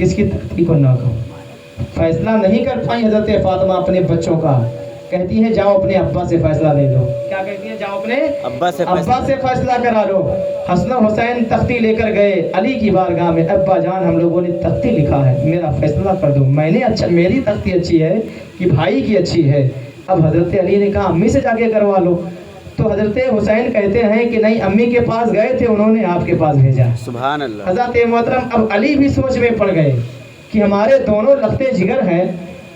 کس کی تختی کو نہ کہوں. فیصلہ نہیں کر پائی حضرت فاطمہ اپنے بچوں کا. کہتی ہیں جاؤ اپنے ابا سے فیصلہ لے لو. کیا کہتی ہیں؟ جاؤ اپنے ابا سے فیصلہ کرا لو. حسن و حسین تختی لے کر گئے علی کی بارگاہ میں. ابا جان ہم لوگوں نے تختی لکھا ہے, میرا فیصلہ کر دو. میں نے اچھا, میری تختی اچھی ہے کہ بھائی کی اچھی ہے؟ اب حضرت علی نے کہا امی سے جا کے کروا لو. تو حضرت حسین کہتے ہیں کہ نہیں, امی کے پاس گئے تھے, انہوں نے آپ کے پاس بھیجا. سبحان اللہ. حضرت محترم اب علی بھی سوچ میں پڑ گئے کہ ہمارے دونوں لختے جگر ہیں,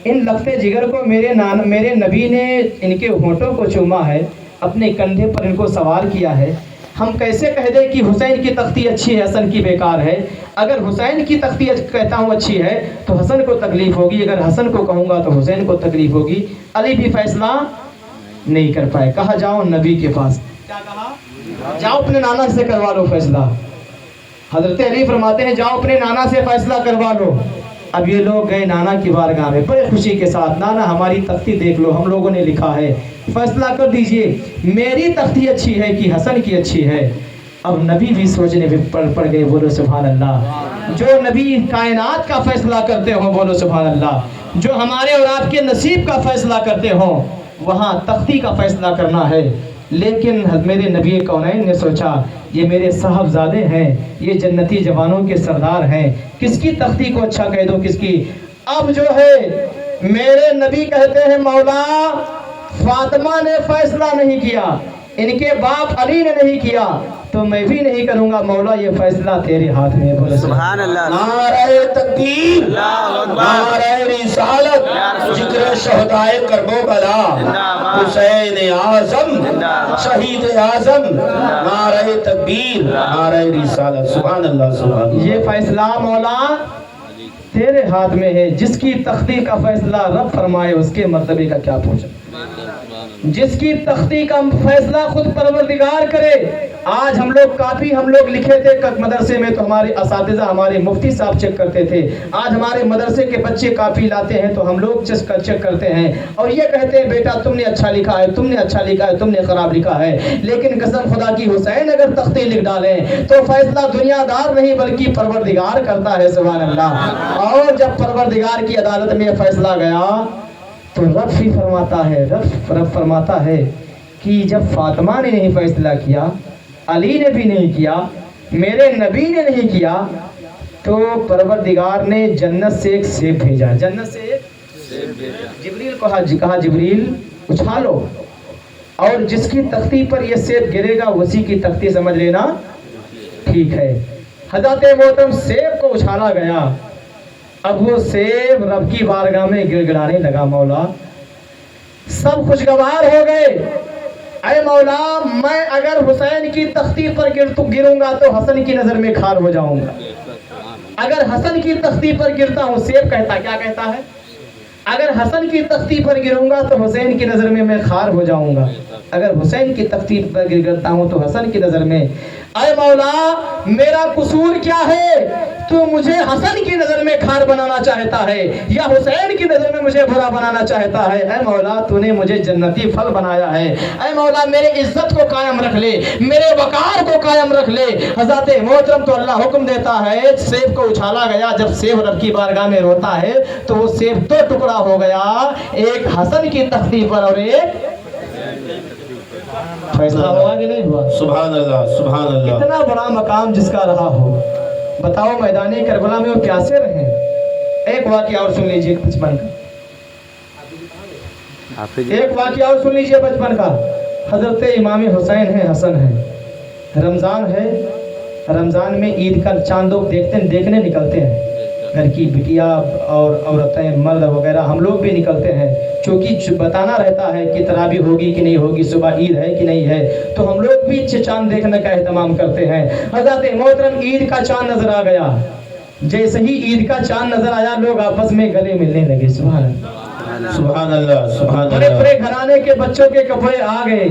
ان لختے جگر کو میرے نبی نے ان کے ہونٹوں کو چوما ہے, اپنے کندھے پر ان کو سوار کیا ہے. ہم کیسے کہہ دیں کہ حسین کی تختی اچھی ہے, حسن کی بیکار ہے؟ اگر حسین کی تختی کہتا ہوں اچھی ہے تو حسن کو تکلیف ہوگی, اگر حسن کو کہوں گا تو حسین کو تکلیف ہوگی. علی بھی فیصلہ نہیں کر پائے. کہا جاؤ نبی کے پاس. کیا کہا؟ جاؤ اپنے نانا سے کروا لو فیصلہ. حضرت علی فرماتے ہیں جاؤ اپنے نانا سے فیصلہ کروا لو. اب یہ لوگ گئے نانا کی بارگاہ میں بڑے خوشی کے ساتھ. نانا ہماری تختی دیکھ لو, ہم لوگوں نے لکھا ہے, فیصلہ کر دیجئے میری تختی اچھی ہے کہ حسن کی اچھی ہے. اب نبی بھی سوچنے میں پڑ گئے. بولو سبحان اللہ. جو نبی کائنات کا فیصلہ کرتے ہوں, بولو سبحان اللہ. جو ہمارے اور آپ کے نصیب کا فیصلہ کرتے ہوں, وہاں تختی کا فیصلہ کرنا ہے. لیکن میرے نبی کونین نے سوچا یہ میرے صاحبزادے ہیں, یہ جنتی جوانوں کے سردار ہیں, کس کی تختی کو اچھا کہہ دو, کس کی. اب جو ہے میرے نبی کہتے ہیں مولا فاطمہ نے فیصلہ نہیں کیا, ان کے باپ علی نے نہیں کیا, تو میں بھی نہیں کروں گا. مولا یہ فیصلہ تیرے ہاتھ میں. بولے سبحان اللہ. نعرہ تکبیر, نعرہ رسالت, ذکر شہدائے کربلا, حسین اعظم, شہید اعظم, نعرہ تکبیر, نعرہ رسالت. سبحان اللہ, سبحان اللہ. یہ فیصلہ مولا تیرے ہاتھ میں ہے. جس کی تختی کا فیصلہ رب فرمائے اس کے مرتبے کا کیا پوچھے. جس کی تختی کا فیصلہ خود پروردگار کرے. آج ہم لوگ لکھے تھے مدرسے میں, تو ہمارے اساتذہ ہمارے مفتی صاحب چیک کرتے تھے. آج ہمارے مدرسے کے بچے کاپی لاتے ہیں تو ہم لوگ چیک کرتے ہیں اور یہ کہتے ہیں بیٹا تم نے اچھا لکھا ہے, تم نے اچھا لکھا ہے, تم نے خراب لکھا ہے. لیکن قسم خدا کی حسین اگر تختی لکھ ڈالیں تو فیصلہ دنیا دار نہیں بلکہ پروردگار کرتا ہے. سبحان اللہ. اور جب پروردگار کی عدالت میں فیصلہ گیا تو رب ہی فرماتا ہے, رب فرماتا ہے کہ جب فاطمہ نے نہیں فیصلہ کیا, علی نے بھی نہیں کیا, میرے نبی نے نہیں کیا, تو پروردگار نے جنت سے ایک سیب بھیجا. جنت سے ایک سیب بھیجا. جبریل کو کہا جبریل اچھالو, اور جس کی تختی پر یہ سیب گرے گا اسی کی تختی سمجھ لینا. ٹھیک ہے. حضرت محترم سیب کو اچھالا گیا. اب وہ سیب رب کی بارگاہ میں گڑگڑانے لگا. مولا سب خوشگوار ہو گئے. اے مولا میں اگر حسین کی تختی پر گروں گا تو حسن کی نظر میں خار ہو جاؤں گا. اگر حسن کی تختی پر گرتا ہوں, سیب کہتا کیا کہتا ہے, اگر حسن کی تختی پر گروں گا تو حسین کی نظر میں خار ہو جاؤں گا. اگر حسین کی تختی پر گرتا ہوں تو حسن کی نظر میں. اے مولا میرا قصور کیا ہے, تو مجھے حسن کی نظر میں خار بنانا چاہتا ہے یا حسین کی نظر میں مجھے برا بنانا چاہتا ہے؟ اے مولا تو نے مجھے جنتی پھل بنایا ہے. اے مولا میرے عزت کو قائم رکھ لے, میرے وقار کو قائم رکھ لے. حضرت محترم تو اللہ حکم دیتا ہے, سیب کو اچھالا گیا. جب سیب رب کی بارگاہ میں روتا ہے تو وہ سیب دو ٹکڑا ہو گیا, ایک حسن کی تختی پر اور ایک. فیصلہ ہوا کہ نہیں ہوا؟ سبحان اللہ, سبحان اللہ. اتنا بڑا مقام جس کا رہا ہو, بتاؤ میدان کربلا میں وہ پیاسے رہے. ایک واقعہ اور سن لیجئے بچپن کا, ایک واقعہ اور سن لیجئے بچپن کا. حضرت امام حسین ہے, حسن ہے, رمضان ہے, رمضان میں عید کا چاند لوگ دیکھنے نکلتے ہیں. گھر کی بٹیا اور عورتیں مرد وغیرہ ہم لوگ بھی نکلتے ہیں, چونکہ بتانا رہتا ہے کہ تراویح ہوگی کہ نہیں ہوگی, صبح عید ہے کہ نہیں ہے, تو ہم لوگ بھی چاند دیکھنے کا اہتمام کرتے ہیں. حضرت محترم عید کا چاند نظر آ گیا. جیسے ہی عید کا چاند نظر آیا لوگ آپس میں گلے ملنے لگے. سبحان اللہ, سبحان اللہ, سبحان بڑے اللہ. بڑے گھرانے کے بچوں کے کپڑے آ گئے,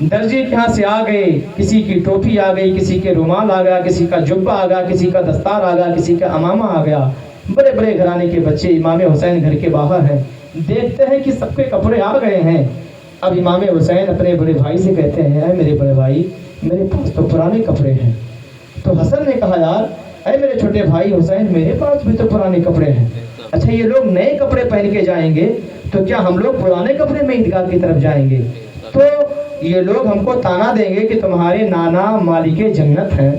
درجی کے ہاں سے آ گئے, کسی کی ٹوپی آ گئی, کسی کے رومال آ گیا, کسی کا جبہ آ گیا, کسی کا دستار آ گیا, کسی کا امامہ آ گیا. بڑے بڑے گھرانے کے بچے, امام حسین گھر کے باہر ہیں, دیکھتے ہیں کہ سب کے کپڑے آ گئے ہیں. اب امام حسین اپنے بڑے بھائی سے کہتے ہیں, اے میرے بڑے بھائی میرے پاس تو پرانے کپڑے ہیں. تو حسن نے کہا یار اے میرے چھوٹے بھائی حسین میرے پاس بھی تو پرانے کپڑے ہیں. اچھا یہ لوگ نئے کپڑے پہن کے جائیں گے تو کیا ہم لوگ پرانے کپڑے میں عیدگاہ کی طرف جائیں گے؟ تو یہ لوگ ہم کو تانا دیں گے کہ تمہارے نانا مالک جنت ہیں,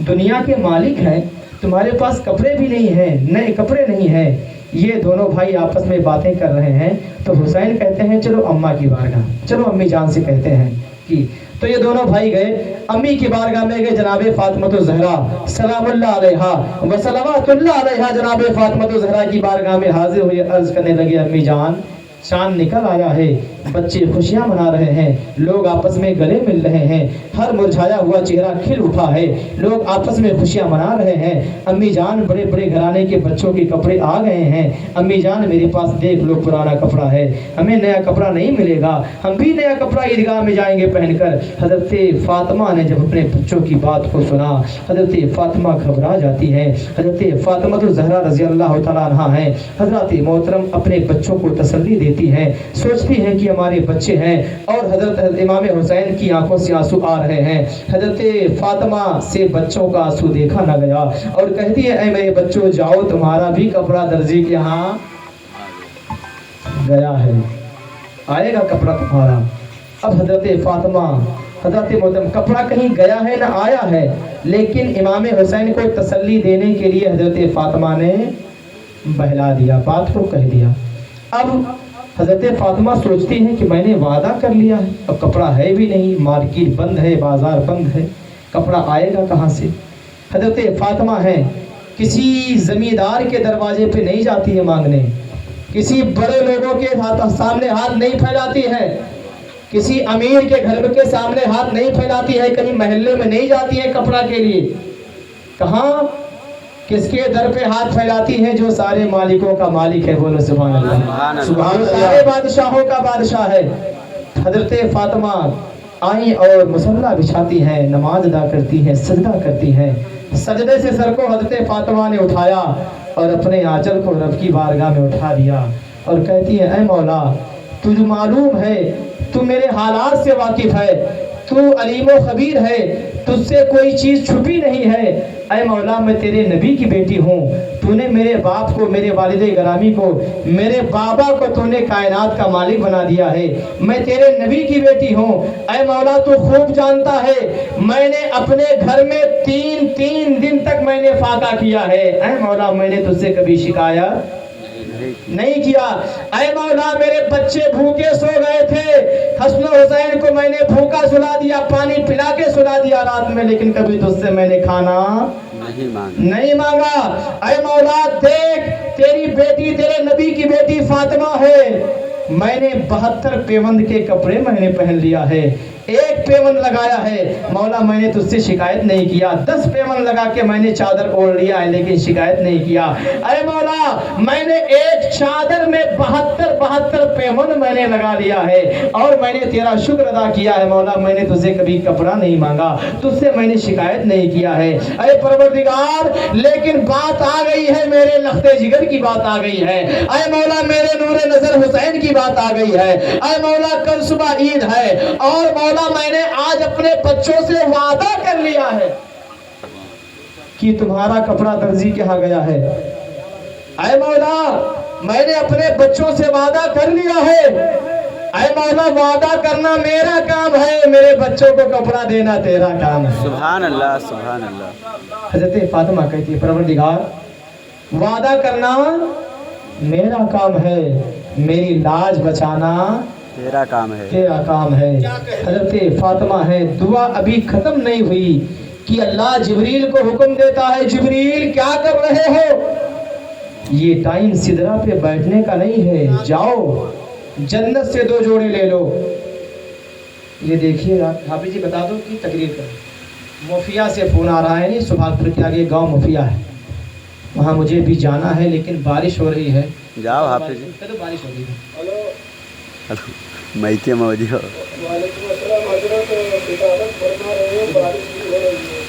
دنیا کے مالک ہیں, تمہارے پاس کپڑے بھی نہیں ہیں, نئے کپڑے نہیں ہیں. یہ دونوں بھائی آپس میں باتیں کر رہے ہیں تو حسین کہتے ہیں چلو اماں کی بارگاہ, چلو امی جان سے کہتے ہیں کہ تو یہ دونوں بھائی گئے امی کی بارگاہ میں گئے. جناب فاطمہ الزہرا سلام اللہ علیہا و صلوات اللہ علیہا جناب فاطمہ الزہرا کی بارگاہ میں حاضر ہوئے عرض کرنے لگے امی جان چاند نکل آیا ہے, بچے خوشیاں منا رہے ہیں, لوگ آپس میں گلے مل رہے ہیں, ہر مرجھایا ہوا چہرہ کھل اٹھا ہے, لوگ آپس میں خوشیاں منا رہے ہیں. امی جان بڑے بڑے گھرانے کے بچوں کے کپڑے آ گئے ہیں, امی جان میرے پاس دیکھ لو پرانا کپڑا ہے, ہمیں نیا کپڑا نہیں ملے گا, ہم بھی نیا کپڑا عیدگاہ میں جائیں گے پہن کر. حضرت فاطمہ نے جب اپنے بچوں کی بات کو سنا حضرت فاطمہ گھبرا جاتی ہے. حضرت فاطمہ الزہرا رضی اللہ تعالیٰ عنہا ہیں, حضرت محترم اپنے بچوں کو تسلی دیتی ہے, سوچتی ہے کہ ہمارے بچے ہیں. اور حضرت امام حسین کی آنکھوں سے آنسو آ رہے ہیں. حضرت فاطمہ سے بچوں کا آنسو دیکھا نہ گیا اور کہتی ہے اے میرے بچوں جاؤ تمہارا بھی کپڑا درزی کے ہاں گیا ہے, آئے گا کپڑا تمہارا. اب حضرت فاطمہ حضرت محترم کپڑا کہیں گیا ہے نہ آیا ہے, لیکن امام حسین کو تسلی دینے کے لیے حضرت فاطمہ نے بہلا دیا, بات کو کہہ دیا. اب حضرت فاطمہ سوچتی ہیں کہ میں نے وعدہ کر لیا ہے, اب کپڑا ہے بھی نہیں, مارکیٹ بند ہے, بازار بند ہے, کپڑا آئے گا کہاں سے. حضرت فاطمہ ہیں کسی زمیندار کے دروازے پہ نہیں جاتی ہے مانگنے, کسی بڑے لوگوں کے سامنے ہاتھ نہیں پھیلاتی ہے, کسی امیر کے گھر کے سامنے ہاتھ نہیں پھیلاتی ہے, کہیں محلے میں نہیں جاتی ہے کپڑا کے لیے. کہاں کس کے در پہ ہاتھ پھیلاتی ہے؟ جو سارے مالکوں کا مالک ہے, بولو سبحان اللہ, سبحان سارے اللہ. بادشاہوں کا بادشاہ ہے. حضرت فاطمہ آئیں اور مصلی بچھاتی ہیں, نماز ادا کرتی ہیں, سجدہ کرتی ہیں. سجدے سے سر کو حضرت فاطمہ نے اٹھایا اور اپنے آنچل کو رب کی بارگاہ میں اٹھا دیا اور کہتی ہے اے مولا تجھے معلوم ہے, تو میرے حالات سے واقف ہے, تو علیم و خبیر ہے, تجھ سے کوئی چیز چھپی نہیں ہے. اے مولا میں تیرے نبی کی بیٹی ہوں, تو نے میرے باپ کو, میرے والد گرامی کو, میرے بابا کو تو نے کائنات کا مالک بنا دیا ہے, میں تیرے نبی کی بیٹی ہوں. اے مولا تو خوب جانتا ہے میں نے اپنے گھر میں تین دن تک میں نے فاقہ کیا ہے. اے مولا میں نے تجھ سے کبھی شکایت نہیں کیا. اے مولا میرے بچے بھوکے سو گئے تھے, حسن و حسین کو میں نے بھوکا سلا دیا, پانی پلا کے سلا دیا رات میں, لیکن کبھی تجھ سے میں نے کھانا نہیں مانگا. اے مولا دیکھ تیری بیٹی, تیرے نبی کی بیٹی فاطمہ ہے, میں نے 72 پیوند کے کپڑے میں نے پہن لیا ہے, ایک پیوند لگایا ہے. مولا میں نے تجھ سے شکایت نہیں کیا, 10 پیوند لگا کے میں نے چادر اوڑھ لیا ہے لیکن شکایت نہیں کیا. اے مولا میں نے ایک چادر میں 72 پیوند میں نے لگا لیا ہے اور میں نے تیرا شکر ادا کیا ہے. مولا میں نے تجھ سے کبھی کپڑا نہیں مانگا, تجھ سے میں نے شکایت نہیں کیا ہے. اے پروردگار لیکن بات آ گئی ہے, میرے لخت جگر کی بات آ گئی ہے. اے مولا میرے نور نظر حسین کی بات آ گئی ہے. اے مولا کل صبح عید ہے اور مولا میں نے آج اپنے بچوں سے وعدہ کر لیا ہے کہ تمہارا کپڑا درزی کے ہاں گیا ہے. اے مولا میں نے اپنے بچوں سے وعدہ کر لیا ہے. اے مولا وعدہ کرنا میرا کام ہے, میرے بچوں کو کپڑا دینا تیرا کام ہے. سبحان اللہ سبحان اللہ. حضرت فاطمہ کہتی ہے پروردگار وعدہ کرنا میرا کام ہے, میری لاج بچانا تیرا کام ہے, تیرا کام ہے. حضرت فاطمہ ہے دعا ابھی ختم نہیں ہوئی کہ اللہ جبریل کو حکم دیتا ہے جبریل کیا کر رہے ہو, یہ ٹائم سدرا پہ بیٹھنے کا نہیں ہے, جاؤ جنت سے 2 جوڑے لے لو. یہ دیکھیے حافظ جی بتا دو کہ تقریر کریں. مفیا سے فون آ رہا ہے, نہیں سبحان پور کے آگے گاؤں مفیا ہے, وہاں مجھے بھی جانا ہے لیکن بارش ہو رہی ہے. جاؤ حافظ جی. تو بارش ہو رہی ہے. میں کے موجی ہو. وعلیکم السلام حضرت, کتابت فرما رہے ہیں بارش بھی ہو رہی ہے.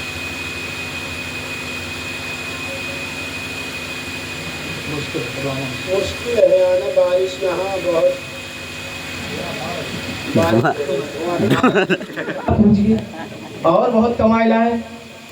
مشکل ہے آنا بارش یہاں بہت. اور بہت کمائی لائے.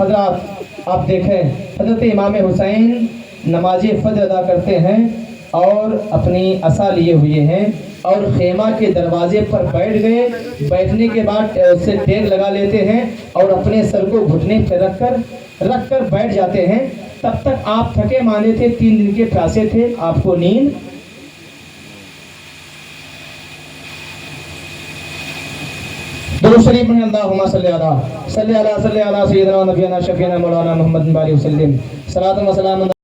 حضرات آپ دیکھیں حضرت امام حسین نماز فجر ادا کرتے ہیں اور اپنی عصا لیے ہوئے ہیں اور خیمہ کے دروازے پر بیٹھ گئے. بیٹھنے کے بعد اس سے ٹیک لگا لیتے ہیں اور اپنے سر کو گھٹنے پہ رکھ کر بیٹھ جاتے ہیں. تب تک آپ تھکے ماندے تھے, 3 دن کے پیاسے تھے, آپ کو نیند درود شریف میں اللہم صلی علی سیدنا و نبینا شفیعنا مولانا محمد بارک وسلم صلاۃ و سلام